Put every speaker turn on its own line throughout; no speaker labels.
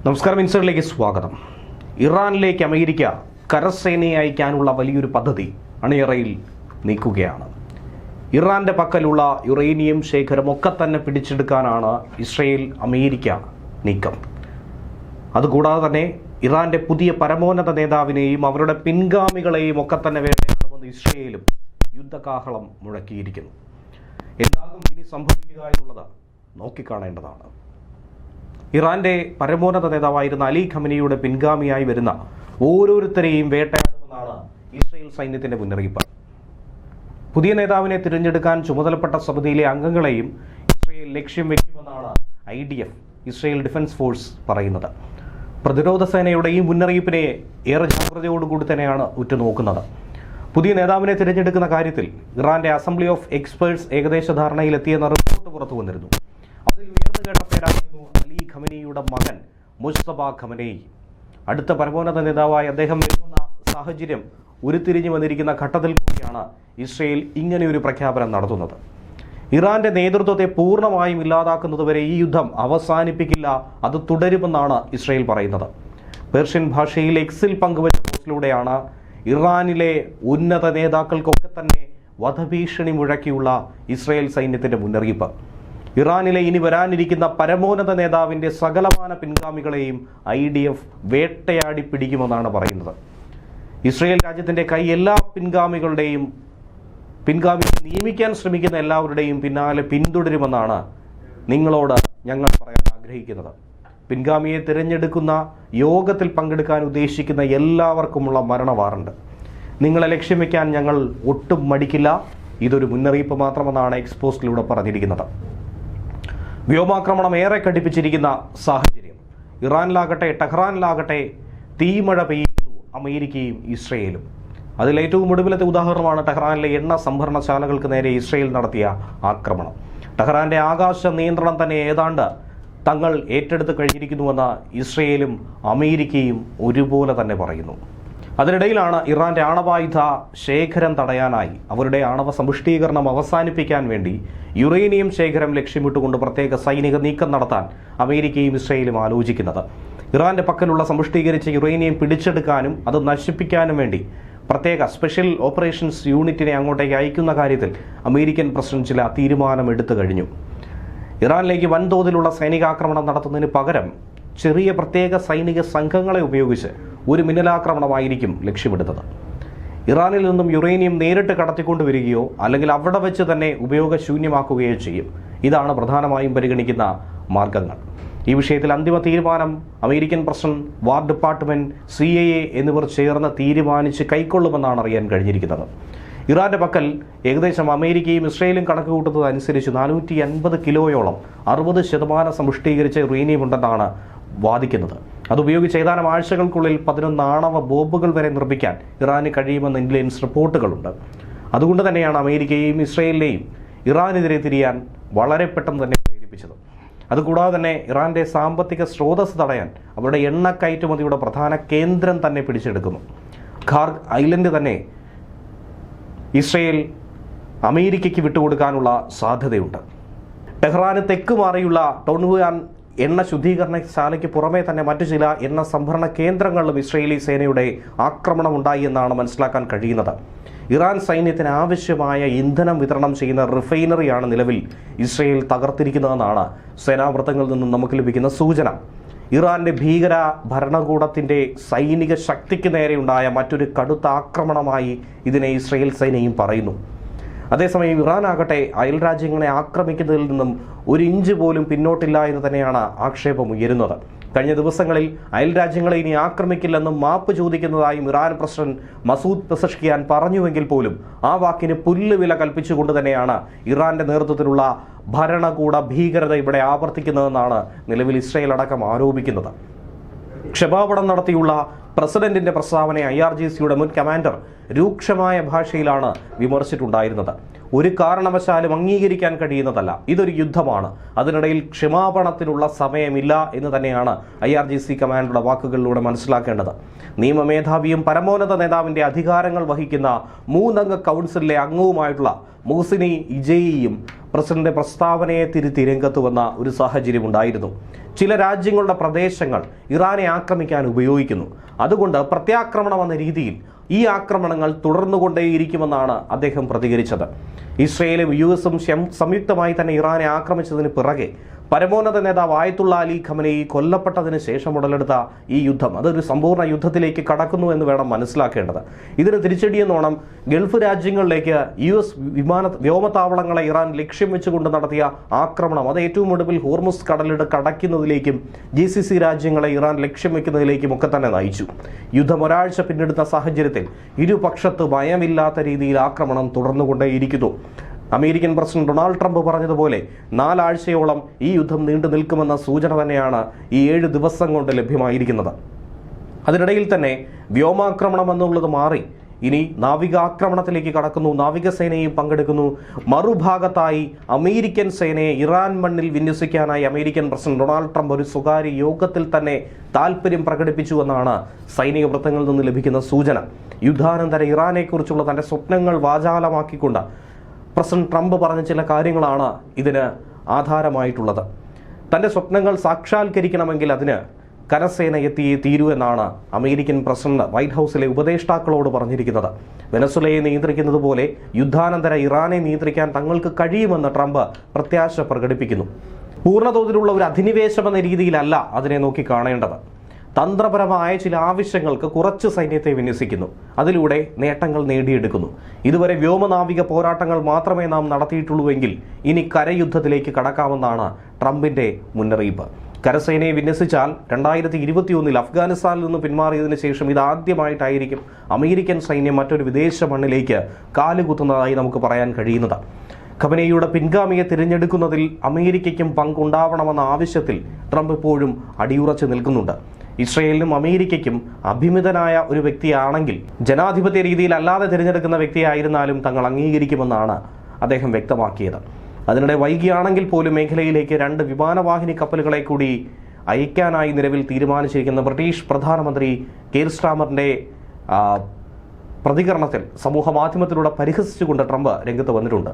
നമസ്കാരം, ഇൻസൈഡിലേക്ക് സ്വാഗതം. ഇറാനിലേക്ക് അമേരിക്ക കരസേനയെ അയക്കാനുള്ള വലിയൊരു പദ്ധതി അണിയറയിൽ നീക്കുകയാണ്. ഇറാന്റെ പക്കലുള്ള യുറേനിയം ശേഖരമൊക്കെ തന്നെ പിടിച്ചെടുക്കാനാണ് ഇസ്രയേൽ അമേരിക്ക നീക്കം. അതുകൂടാതെ തന്നെ ഇറാന്റെ പുതിയ പരമോന്നത നേതാവിനെയും അവരുടെ പിൻഗാമികളെയും ഒക്കെ തന്നെ വേട്ടയാടുമെന്ന് ഇസ്രയേലും യുദ്ധകാഹളം മുഴക്കിയിരിക്കുന്നു. എന്താകും ഇനി സംഭവിക്കുക എന്നുള്ളത് നോക്കിക്കാണേണ്ടതാണ്. ഇറാന്റെ പരമോന്നത നേതാവായിരുന്ന അലി ഖമനിയുടെ പിൻഗാമിയായി വരുന്ന ഓരോരുത്തരെയും വേട്ടയാടുമെന്നാണ് ഇസ്രയേൽ സൈന്യത്തിന്റെ മുന്നറിയിപ്പ്. പുതിയ നേതാവിനെ തിരഞ്ഞെടുക്കാൻ ചുമതലപ്പെട്ട സമിതിയിലെ അംഗങ്ങളെയും ഇസ്രയേൽ ലക്ഷ്യം വയ്ക്കുമെന്നാണ് IDF, ഇസ്രയേൽ ഡിഫൻസ് ഫോഴ്സ് പറയുന്നത്. പ്രതിരോധ സേനയുടെ ഈ മുന്നറിയിപ്പിനെ ഏറെ ജാഗ്രതയോടുകൂടി തന്നെയാണ് ഉറ്റുനോക്കുന്നത്. പുതിയ നേതാവിനെ തിരഞ്ഞെടുക്കുന്ന കാര്യത്തിൽ ഇറാന്റെ അസംബ്ലി ഓഫ് എക്സ്പേർട്സ് ഏകദേശ ധാരണയിലെത്തിയെന്ന റിപ്പോർട്ട് പുറത്തു വന്നിരുന്നു. അതിൽ ഉയർന്നു കേട്ട പേരായിരുന്നു അലി ഖമനിയുടെ മകൻ മുസ്തഫ ഖമനേയി. അടുത്ത പരമോന്നത നേതാവായി അദ്ദേഹം വരുന്ന സാഹചര്യം ഉരുത്തിരിഞ്ഞു വന്നിരിക്കുന്ന ഘട്ടത്തിൽ കൂടിയാണ് ഇസ്രയേൽ ഇങ്ങനെയൊരു പ്രഖ്യാപനം നടത്തുന്നത്. ഇറാന്റെ നേതൃത്വത്തെ പൂർണ്ണമായും ഇല്ലാതാക്കുന്നതുവരെ ഈ യുദ്ധം അവസാനിപ്പിക്കില്ല, അത് തുടരുമെന്നാണ് ഇസ്രയേൽ പറയുന്നത്. പേർഷ്യൻ ഭാഷയിൽ എക്സിൽ പങ്കുവച്ച പോസ്റ്റിലൂടെയാണ് ഇറാനിലെ ഉന്നത നേതാക്കൾക്കൊക്കെ തന്നെ വധഭീഷണി മുഴക്കിയുള്ള ഇസ്രയേൽ സൈന്യത്തിന്റെ മുന്നറിയിപ്പ്. ഇറാനിലെ ഇനി വരാനിരിക്കുന്ന പരമോന്നത നേതാവിന്റെ സകലമാന പിൻഗാമികളെയും IDF വേട്ടയാടി പിടിക്കുമെന്നാണ് പറയുന്നത്. ഇസ്രയേൽ രാജ്യത്തിന്റെ കൈ എല്ലാ പിൻഗാമിയെ നിയമിക്കാൻ ശ്രമിക്കുന്ന എല്ലാവരുടെയും പിന്നാലെ പിന്തുടരുമെന്നാണ് നിങ്ങളോട് ഞങ്ങൾ പറയാൻ ആഗ്രഹിക്കുന്നത്. പിൻഗാമിയെ തിരഞ്ഞെടുക്കുന്ന യോഗത്തിൽ പങ്കെടുക്കാൻ ഉദ്ദേശിക്കുന്ന എല്ലാവർക്കുമുള്ള മരണ വാറണ്ട്. നിങ്ങളെ ലക്ഷ്യം വയ്ക്കാൻ ഞങ്ങൾ ഒട്ടും മടിക്കില്ല. ഇതൊരു മുന്നറിയിപ്പ് മാത്രമെന്നാണ് എക്സ്പോസ്റ്റിലൂടെ പറഞ്ഞിരിക്കുന്നത്. വ്യോമാക്രമണം ഏറെ കടുപ്പിച്ചിരിക്കുന്ന സാഹചര്യം. ഇറാനിലാകട്ടെ ടെഹ്റാനിലാകട്ടെ തീമഴ പെയ്യുന്നു അമേരിക്കയും ഇസ്രയേലും. അതിൽ ഏറ്റവും ഒടുവിലത്തെ ഉദാഹരണമാണ് ടെഹ്റാനിലെ എണ്ണ സംഭരണശാലകൾക്ക് നേരെ ഇസ്രയേൽ നടത്തിയ ആക്രമണം. ടെഹ്റാന്റെ ആകാശ നിയന്ത്രണം തന്നെ ഏതാണ്ട് തങ്ങൾ ഏറ്റെടുത്ത് കഴിഞ്ഞിരിക്കുന്നുവെന്ന് ഇസ്രയേലും അമേരിക്കയും ഒരുപോലെ തന്നെ പറയുന്നു. അതിനിടയിലാണ് ഇറാന്റെ ആണവായുധ ശേഖരം തടയാനായി, അവരുടെ ആണവ സമ്പുഷ്ടീകരണം അവസാനിപ്പിക്കാൻ വേണ്ടി യുറേനിയം ശേഖരം ലക്ഷ്യമിട്ടുകൊണ്ട് പ്രത്യേക സൈനിക നീക്കം നടത്താൻ അമേരിക്കയും ഇസ്രയേലും ആലോചിക്കുന്നത്. ഇറാന്റെ പക്കലുള്ള സമ്പുഷ്ടീകരിച്ച യുറേനിയം പിടിച്ചെടുക്കാനും അത് നശിപ്പിക്കാനും വേണ്ടി പ്രത്യേക സ്പെഷ്യൽ ഓപ്പറേഷൻസ് യൂണിറ്റിനെ അങ്ങോട്ടേക്ക് അയക്കുന്ന കാര്യത്തിൽ അമേരിക്കൻ പ്രസിഡന്റ് ചില തീരുമാനമെടുത്തു കഴിഞ്ഞു. ഇറാനിലേക്ക് വൻതോതിലുള്ള സൈനികാക്രമണം നടത്തുന്നതിന് പകരം ചെറിയ പ്രത്യേക സൈനിക സംഘങ്ങളെ ഉപയോഗിച്ച് ഒരു മിന്നലാക്രമണമായിരിക്കും ലക്ഷ്യമിടുന്നത്. ഇറാനിൽ നിന്നും യുറേനിയം നേരിട്ട് കടത്തിക്കൊണ്ടുവരികയോ അല്ലെങ്കിൽ അവിടെ വെച്ച് തന്നെ ഉപയോഗശൂന്യമാക്കുകയോ ചെയ്യും. ഇതാണ് പ്രധാനമായും പരിഗണിക്കുന്ന മാർഗങ്ങൾ. ഈ വിഷയത്തിൽ അന്തിമ തീരുമാനം അമേരിക്കൻ പ്രസിഡന്റ്, വാർ ഡിപ്പാർട്ട്മെന്റ്, CIA എന്നിവർ ചേർന്ന് തീരുമാനിച്ച് കൈക്കൊള്ളുമെന്നാണ് അറിയാൻ കഴിഞ്ഞിരിക്കുന്നത്. ഇറാന്റെ പക്കൽ ഏകദേശം അമേരിക്കയും ഇസ്രയേലും കണക്ക് കൂട്ടുന്നത് അനുസരിച്ച് 450 കിലോയോളം 60% സമ്പുഷ്ടീകരിച്ച യുറേനിയം ഉണ്ടെന്നാണ് വാദിക്കുന്നത്. അതുപയോഗിച്ച് ഏതാനും ആഴ്ചകൾക്കുള്ളിൽ 11 ആണവ ബോംബുകൾ വരെ നിർമ്മിക്കാൻ ഇറാന് കഴിയുമെന്ന് ഇന്റലിജൻസ് റിപ്പോർട്ടുകളുണ്ട്. അതുകൊണ്ട് തന്നെയാണ് അമേരിക്കയെയും ഇസ്രയേലിനെയും ഇറാനെതിരെ തിരിയാൻ വളരെ പെട്ടെന്ന് തന്നെ പ്രേരിപ്പിച്ചത്. അതുകൂടാതെ തന്നെ ഇറാന്റെ സാമ്പത്തിക സ്രോതസ് തടയാൻ അവരുടെ എണ്ണ കയറ്റുമതിയുടെ പ്രധാന കേന്ദ്രം തന്നെ പിടിച്ചെടുക്കുന്നു. ഖാർഗ് ഐലൻഡ് തന്നെ ഇസ്രയേൽ അമേരിക്കയ്ക്ക് വിട്ടുകൊടുക്കാനുള്ള സാധ്യതയുണ്ട്. ടെഹ്റാന് തെക്ക് മാറിയുള്ള ടോൺവുയാൻ എണ്ണ ശുദ്ധീകരണശാലയ്ക്ക് പുറമെ തന്നെ മറ്റു ചില എണ്ണ സംഭരണ കേന്ദ്രങ്ങളിലും ഇസ്രയേലി സേനയുടെ ആക്രമണം ഉണ്ടായി എന്നാണ് മനസ്സിലാക്കാൻ കഴിയുന്നത്. ഇറാൻ സൈന്യത്തിന് ആവശ്യമായ ഇന്ധനം വിതരണം ചെയ്യുന്ന റിഫൈനറിയാണ് നിലവിൽ ഇസ്രയേൽ തകർത്തിരിക്കുന്നതെന്നാണ് സേനാവൃത്തങ്ങളിൽ നിന്നും നമുക്ക് ലഭിക്കുന്ന സൂചന. ഇറാന്റെ ഭീകര ഭരണകൂടത്തിന്റെ സൈനിക ശക്തിക്ക് നേരെയുണ്ടായ മറ്റൊരു കടുത്ത ആക്രമണമായി ഇതിനെ ഇസ്രയേൽ സൈന്യവും പറയുന്നു. അതേസമയം ഇറാൻ ആകട്ടെ അയൽ രാജ്യങ്ങളെ ആക്രമിക്കുന്നതിൽ നിന്നും ഒരു ഇഞ്ച് പോലും പിന്നോട്ടില്ല എന്ന് തന്നെയാണ് ആക്ഷേപം ഉയരുന്നത്. കഴിഞ്ഞ ദിവസങ്ങളിൽ അയൽ രാജ്യങ്ങളെ ഇനി ആക്രമിക്കില്ലെന്നും മാപ്പ് ചോദിക്കുന്നതായും ഇറാൻ പ്രസിഡന്റ് മസൂദ് പെസഷ്കിയാൻ പറഞ്ഞുവെങ്കിൽ പോലും ആ വാക്കിന് പുല്ലുവില കൽപ്പിച്ചുകൊണ്ട് തന്നെയാണ് ഇറാന്റെ നേതൃത്വത്തിലുള്ള ഭരണകൂട ഭീകരത ഇവിടെ ആവർത്തിക്കുന്നതെന്നാണ് നിലവിൽ ഇസ്രയേൽ അടക്കം ആരോപിക്കുന്നത്. ക്ഷമാപണം നടത്തിയുള്ള പ്രസിഡന്റിന്റെ പ്രസ്താവനയെ IRGCയുടെ മുൻ കമാൻഡർ രൂക്ഷമായ ഭാഷയിലാണ് വിമർശിച്ചിട്ടുണ്ടായിരുന്നത്. ഒരു കാരണവശാലും അംഗീകരിക്കാൻ കഴിയുന്നതല്ല. ഇതൊരു യുദ്ധമാണ്. അതിനിടയിൽ ക്ഷമാപണത്തിനുള്ള സമയമില്ല എന്ന് തന്നെയാണ് IRGC കമാൻഡറുടെ വാക്കുകളിലൂടെ മനസ്സിലാക്കേണ്ടത്. നിയമമേധാവിയും പരമോന്നത നേതാവിന്റെ അധികാരങ്ങൾ വഹിക്കുന്ന 3 അംഗ കൗൺസിലിലെ അംഗവുമായിട്ടുള്ള മുഹ്സിനി ഇജയിയും പ്രസിഡന്റ് പ്രസ്താവനയെ തിരുത്തി രംഗത്ത് വന്ന ഒരു സാഹചര്യമുണ്ടായിരുന്നു. ചില രാജ്യങ്ങളുടെ പ്രദേശങ്ങൾ ഇറാനെ ആക്രമിക്കാൻ ഉപയോഗിക്കുന്നു. അതുകൊണ്ട് പ്രത്യാക്രമണം എന്ന രീതിയിൽ ഈ ആക്രമണങ്ങൾ തുടർന്നുകൊണ്ടേയിരിക്കുമെന്നാണ് അദ്ദേഹം പ്രതികരിച്ചത്. ഇസ്രയേലും US-ഉം സംയുക്തമായി തന്നെ ഇറാനെ ആക്രമിച്ചതിന് പിറകെ പരമോന്നത നേതാവ് ആയത്തുള്ള അലി ഖമനേയി കൊല്ലപ്പെട്ടതിന് ശേഷം ഉടലെടുത്ത ഈ യുദ്ധം അതൊരു സമ്പൂർണ്ണ യുദ്ധത്തിലേക്ക് കടക്കുന്നു എന്ന് വേണം മനസ്സിലാക്കേണ്ടത്. ഇതിന് തിരിച്ചടിയെന്നോണം ഗൾഫ് രാജ്യങ്ങളിലേക്ക് US വ്യോമതാവളങ്ങളെ ഇറാൻ ലക്ഷ്യം വെച്ചുകൊണ്ട് നടത്തിയ ആക്രമണം അത് ഏറ്റവും ഒടുവിൽ ഹോർമുസ് കടലിട് കടയ്ക്കുന്നതിലേക്കും GCC രാജ്യങ്ങളെ ഇറാൻ ലക്ഷ്യം വെക്കുന്നതിലേക്കും ഒക്കെ തന്നെ നയിച്ചു. യുദ്ധം ഒരാഴ്ച പിന്നിടുന്ന സാഹചര്യത്തിൽ ഇരുപക്ഷത്ത് ഭയമില്ലാത്ത രീതിയിൽ ആക്രമണം തുടർന്നുകൊണ്ടേയിരിക്കുന്നു. അമേരിക്കൻ പ്രസിഡന്റ് ഡൊണാൾഡ് ട്രംപ് പറഞ്ഞതുപോലെ 4 ആഴ്ചയോളം ഈ യുദ്ധം നീണ്ടു നിൽക്കുമെന്ന സൂചന തന്നെയാണ് ഈ 7 ദിവസം കൊണ്ട് ലഭ്യമായിരിക്കുന്നത്. അതിനിടയിൽ തന്നെ വ്യോമാക്രമണം എന്നുള്ളത് മാറി ഇനി നാവികാക്രമണത്തിലേക്ക് കടക്കുന്നു. നാവികസേനയും പങ്കെടുക്കുന്നു. മറുഭാഗത്തായി അമേരിക്കൻ സേനയെ ഇറാൻ മണ്ണിൽ വിന്യസിക്കാനായി അമേരിക്കൻ പ്രസിഡന്റ് ഡൊണാൾഡ് ട്രംപ് ഒരു സ്വകാര്യ യോഗത്തിൽ തന്നെ താൽപര്യം പ്രകടിപ്പിച്ചുവെന്നാണ് സൈനിക വൃത്തങ്ങളിൽ നിന്ന് ലഭിക്കുന്ന സൂചന. യുദ്ധാനന്തര ഇറാനെക്കുറിച്ചുള്ള തന്റെ സ്വപ്നങ്ങൾ വാചാലമാക്കിക്കൊണ്ട് പ്രസിഡന്റ് ട്രംപ് പറഞ്ഞ ചില കാര്യങ്ങളാണ് ഇതിന് ആധാരമായിട്ടുള്ളത്. തന്റെ സ്വപ്നങ്ങൾ സാക്ഷാത്കരിക്കണമെങ്കിൽ അതിന് കരസേന എത്തിയേ തീരൂ എന്നാണ് അമേരിക്കൻ പ്രസിഡന്റ് വൈറ്റ് ഹൗസിലെ ഉപദേഷ്ടാക്കളോട് പറഞ്ഞിരിക്കുന്നത്. വെനസ്വലയെ നിയന്ത്രിക്കുന്നത് പോലെ യുദ്ധാനന്തര ഇറാനെ നിയന്ത്രിക്കാൻ തങ്ങൾക്ക് കഴിയുമെന്ന് ട്രംപ് പ്രത്യാശ പ്രകടിപ്പിക്കുന്നു. പൂർണ്ണതോതിലുള്ള ഒരു അധിനിവേശം എന്ന രീതിയിലല്ല അതിനെ നോക്കി കാണേണ്ടത്. തന്ത്രപരമായ ചില ആവശ്യങ്ങൾക്ക് കുറച്ച് സൈന്യത്തെ വിന്യസിക്കുന്നു. അതിലൂടെ നേട്ടങ്ങൾ നേടിയെടുക്കുന്നു. ഇതുവരെ വ്യോമനാവിക പോരാട്ടങ്ങൾ മാത്രമേ നാം നടത്തിയിട്ടുള്ളൂവെങ്കിൽ ഇനി കരയുദ്ധത്തിലേക്ക് കടക്കാമെന്നാണ് ട്രംപിന്റെ മുന്നറിയിപ്പ്. കരസേനയെ വിന്യസിച്ചാൽ 2021 അഫ്ഗാനിസ്ഥാനിൽ നിന്ന് പിന്മാറിയതിനു ശേഷം ഇതാദ്യമായിട്ടായിരിക്കും അമേരിക്കൻ സൈന്യം മറ്റൊരു വിദേശ മണ്ണിലേക്ക് കാലുകുത്തുന്നതായി നമുക്ക് പറയാൻ കഴിയുന്നത്. ഖമനേയിയുടെ പിൻഗാമിയെ തിരഞ്ഞെടുക്കുന്നതിൽ അമേരിക്കയ്ക്കും പങ്കുണ്ടാവണമെന്ന ആവശ്യത്തിൽ ട്രംപ് ഇപ്പോഴും അടിയുറച്ചു നിൽക്കുന്നുണ്ട്. ഇസ്രയേലിനും അമേരിക്കയ്ക്കും അഭിമിതനായ ഒരു വ്യക്തിയാണെങ്കിൽ ജനാധിപത്യ രീതിയിൽ അല്ലാതെ തിരഞ്ഞെടുക്കുന്ന വ്യക്തിയായിരുന്നാലും തങ്ങൾ അംഗീകരിക്കുമെന്നാണ് അദ്ദേഹം വ്യക്തമാക്കിയത്. അതിനിടെ വൈകിയാണെങ്കിൽ പോലും മേഖലയിലേക്ക് 2 വിമാനവാഹിനി കപ്പലുകളെ കൂടി അയക്കാനായി നിലവിൽ തീരുമാനിച്ചിരിക്കുന്ന ബ്രിട്ടീഷ് പ്രധാനമന്ത്രി കെയർ സ്റ്റാമറിന്റെ പ്രതികരണത്തിൽ സമൂഹ മാധ്യമത്തിലൂടെ പരിഹസിച്ചുകൊണ്ട് ട്രംപ് രംഗത്ത് വന്നിട്ടുണ്ട്.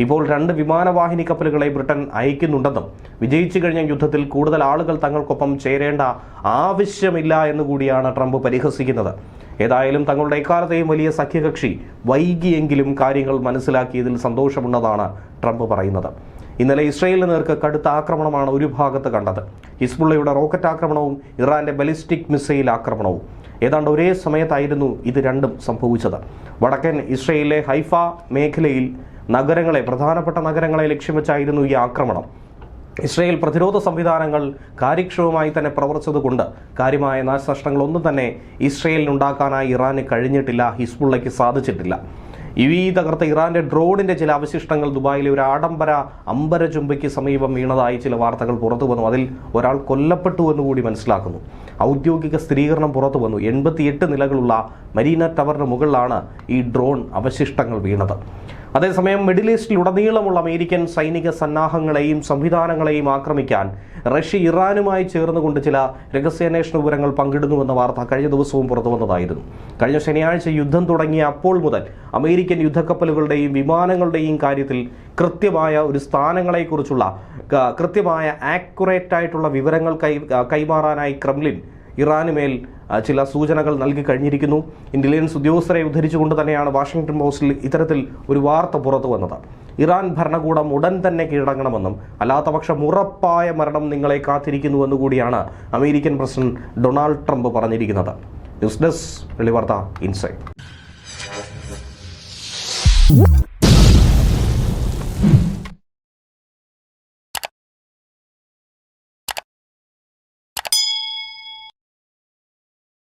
ഇപ്പോൾ 2 വിമാനവാഹിനി കപ്പലുകളെ ബ്രിട്ടൻ അയക്കുന്നുണ്ടെന്നും വിജയിച്ചു കഴിഞ്ഞ യുദ്ധത്തിൽ കൂടുതൽ ആളുകൾ തങ്ങൾക്കൊപ്പം ചേരേണ്ട ആവശ്യമില്ല എന്നുകൂടിയാണ് ട്രംപ് പരിഹസിക്കുന്നത്. ഏതായാലും തങ്ങളുടെ എക്കാലത്തെയും വലിയ സഖ്യകക്ഷി വൈകിയെങ്കിലും കാര്യങ്ങൾ മനസ്സിലാക്കിയതിൽ സന്തോഷമുണ്ടെന്നാണ് ട്രംപ് പറയുന്നത്. ഇന്നലെ ഇസ്രയേലിന് നേർക്ക് കടുത്ത ആക്രമണമാണ് ഒരു ഭാഗത്ത് കണ്ടത്. ഹിസ്ബുള്ളയുടെ റോക്കറ്റ് ആക്രമണവും ഇറാന്റെ ബലിസ്റ്റിക് മിസൈൽ ആക്രമണവും ഏതാണ്ട് ഒരേ സമയത്തായിരുന്നു ഇത് രണ്ടും സംഭവിച്ചത്. വടക്കൻ ഇസ്രയേലിലെ ഹൈഫ മേഖലയിൽ പ്രധാനപ്പെട്ട നഗരങ്ങളെ ലക്ഷ്യം വെച്ചായിരുന്നു ഈ ആക്രമണം. ഇസ്രയേൽ പ്രതിരോധ സംവിധാനങ്ങൾ കാര്യക്ഷമമായി തന്നെ പ്രവർത്തിച്ചതുകൊണ്ട് കാര്യമായ നാശനഷ്ടങ്ങളൊന്നും തന്നെ ഇസ്രയേലിനുണ്ടാക്കാനായി ഇറാന് കഴിഞ്ഞിട്ടില്ല, ഹിസ്ബുള്ളയ്ക്ക് സാധിച്ചിട്ടില്ല. തകർത്ത ഇറാന്റെ ഡ്രോണിന്റെ ചില അവശിഷ്ടങ്ങൾ ദുബായിലെ ഒരു ആഡംബര അമ്പരചുംബയ്ക്ക് സമീപം വീണതായി ചില വാർത്തകൾ പുറത്തു വന്നു. അതിൽ ഒരാൾ കൊല്ലപ്പെട്ടു എന്നുകൂടി മനസ്സിലാക്കുന്നു. ഔദ്യോഗിക സ്ഥിരീകരണം പുറത്തു വന്നു. 88 നിലകളുള്ള മരീന ടവറിന് മുകളിലാണ് ഈ ഡ്രോൺ അവശിഷ്ടങ്ങൾ വീണത്. അതേസമയം മിഡിൽ ഈസ്റ്റിലുടനീളമുള്ള അമേരിക്കൻ സൈനിക സന്നാഹങ്ങളെയും സംവിധാനങ്ങളെയും ആക്രമിക്കാൻ റഷ്യ ഇറാനുമായി ചേർന്നുകൊണ്ട് ചില രഹസ്യാന്വേഷണ വിവരങ്ങൾ പങ്കിടുന്നുവെന്ന വാർത്ത കഴിഞ്ഞ ദിവസവും പുറത്തു വന്നതായിരുന്നു. കഴിഞ്ഞ ശനിയാഴ്ച യുദ്ധം തുടങ്ങിയ അപ്പോൾ മുതൽ അമേരിക്കൻ യുദ്ധക്കപ്പലുകളുടെയും വിമാനങ്ങളുടെയും കാര്യത്തിൽ കൃത്യമായ ഒരു സ്ഥാനങ്ങളെക്കുറിച്ചുള്ള കൃത്യമായ ആക്യുറേറ്റ് ആയിട്ടുള്ള വിവരങ്ങൾ കൈമാറാനായി ക്രെംലിൻ ഇറാനുമേൽ ചില സൂചനകൾ നൽകി കഴിഞ്ഞിരിക്കുന്നു. ഇന്റലിജൻസ് ഉദ്യോഗസ്ഥരെ ഉദ്ധരിച്ചുകൊണ്ട് തന്നെയാണ് വാഷിംഗ്ടൺ പോസ്റ്റിൽ ഇത്തരത്തിൽ ഒരു വാർത്ത പുറത്തു വന്നത്. ഇറാൻ ഭരണകൂടം ഉടൻ തന്നെ കീഴടങ്ങണമെന്നും അല്ലാത്തപക്ഷം ഉറപ്പായ മരണം നിങ്ങളെ കാത്തിരിക്കുന്നുവെന്നു കൂടിയാണ് അമേരിക്കൻ പ്രസിഡന്റ് ഡൊണാൾഡ് ട്രംപ് പറഞ്ഞിരിക്കുന്നത്. ന്യൂസ് ഡെസ്ക് വെള്ളി വാർത്ത ഇൻസൈറ്റ്.